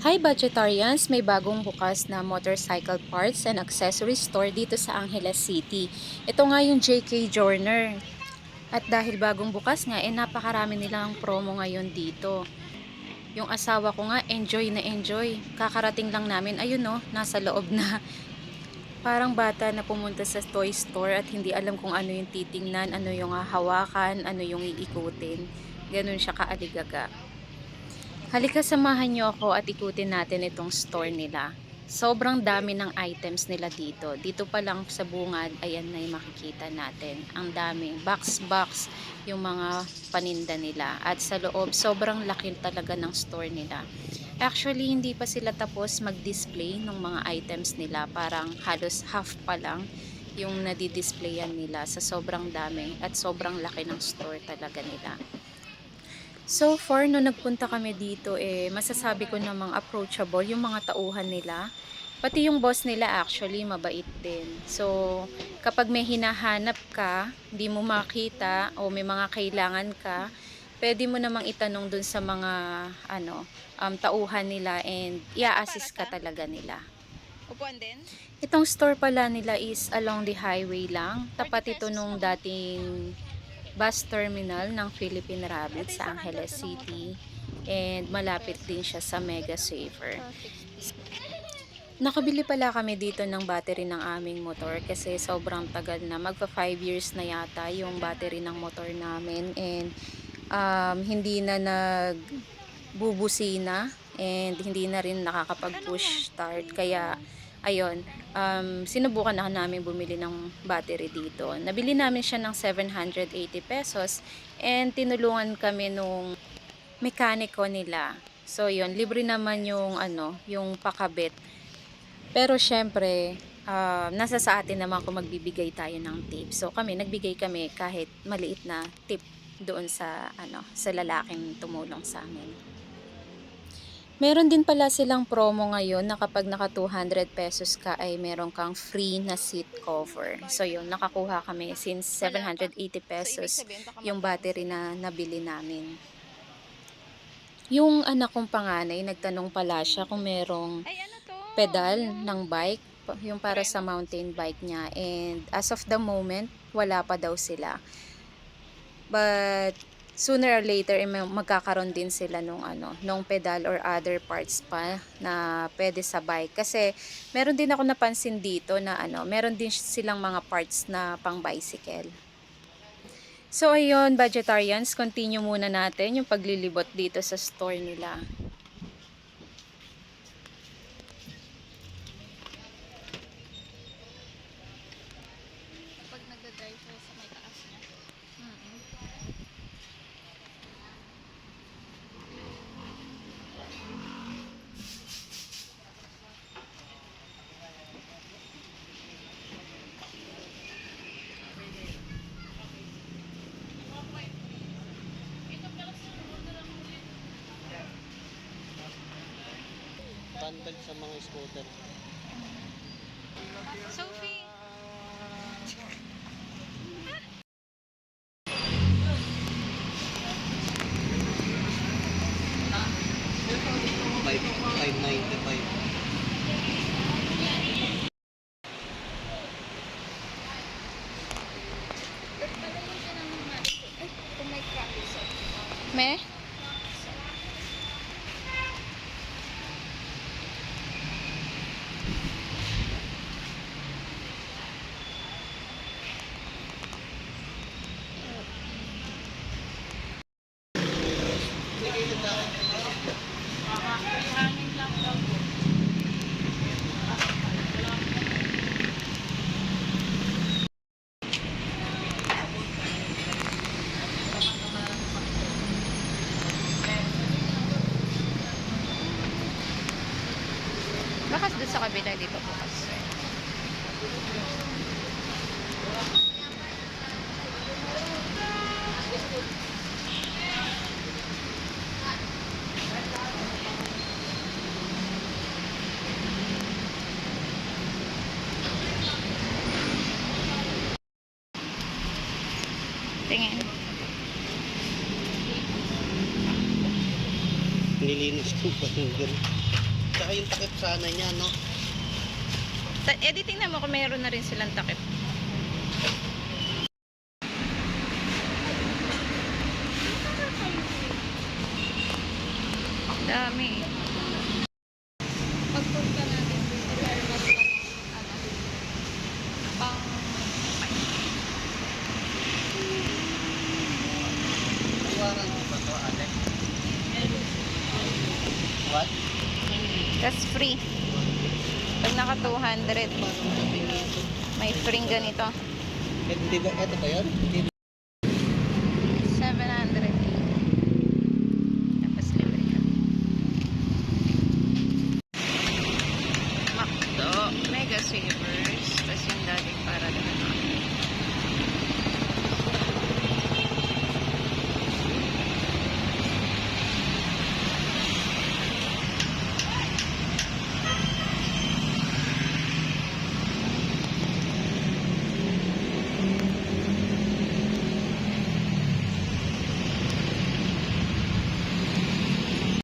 Hi Budgetarians! May bagong bukas na motorcycle parts and accessory store dito sa Angeles City. Ito nga yung JK Joyner. At dahil bagong bukas nga, napakarami nilang promo ngayon dito. Yung asawa ko nga, enjoy na enjoy. Kakarating lang namin, ayun no, nasa loob na. Parang bata na pumunta sa toy store at hindi alam kung ano yung titingnan, ano yung hahawakan, ano yung iikutin. Ganun siya kaaligaga. Halika samahan niyo ako at ikutin natin itong store nila. Sobrang dami ng items nila dito. Dito pa lang sa bungad, ayan na yung makikita natin. Ang dami. Box-box yung mga paninda nila. At sa loob, sobrang laki talaga ng store nila. Actually, hindi pa sila tapos mag-display ng mga items nila. Parang halos half pa lang yung nadidisplayan nila sa sobrang dami at sobrang laki ng store talaga nila. So far, no nagpunta kami dito, masasabi ko namang approachable yung mga tauhan nila. Pati yung boss nila actually, mabait din. So, kapag may hinahanap ka, hindi mo makita o may mga kailangan ka, pwede mo namang itanong dun sa mga tauhan nila and i-assist ka talaga nila. Upuan din? Itong store pala nila is along the highway lang. 40 Tapat ito pesos nung naman. dating bus terminal ng Philippine Rabbit Ito sa isa hanggang Angeles to ng motor. City. And malapit din siya Pesos. sa Mega Saver. 60. Nakabili pala kami dito ng battery ng aming motor kasi sobrang tagal na. Magpa 5 years na yata yung battery ng motor namin. And hindi na nagbubusina and hindi na rin nakakapag-push start. Kaya ayun, sinubukan na namin bumili ng battery dito. Nabili namin siya ng 780 pesos and tinulungan kami nung mekaniko nila. So yun, libre naman yung yung pakabit. Pero syempre, nasa sa atin naman kung magbibigay tayo ng tip. So kami, nagbigay kami kahit maliit na tip doon sa sa lalaking tumulong sa amin. Meron din pala silang promo ngayon na kapag naka 200 pesos ka ay meron kang free na seat cover. So yun, nakakuha kami since Wala pa. 780 So, ibig pesos sabihin, baka yung mag-cancel. battery na nabili namin. Yung anak kong panganay, nagtanong pala siya kung merong Ay, ano to? pedal Yung ng bike, yung para sa preno. mountain bike niya. And as of the moment, wala pa daw sila. But sooner or later, magkakaroon din sila nung pedal or other parts pa na pwede sa bike. Kasi meron din ako napansin dito na meron din silang mga parts na pang bicycle. So ayun, budgetarians, continue muna natin yung paglilibot dito sa store nila. Pag nagda-drive siya sa may taas niya. Bundle sa mga scooter. Sophie! 595. Kung may crackers. Me? Bakas doon sa kabila dito bukas. Tingin. Nilinis ko pa yung Tsaka yung takip sana niya, no? Editing na mo kung meron na rin silang takip. Dami. Pagpunta natin dito, pero mas pang Iwanan mo ba ito, ate? What? That's free. Pag naka 200, may free ganito. Di ba, ito ba yun? Hindi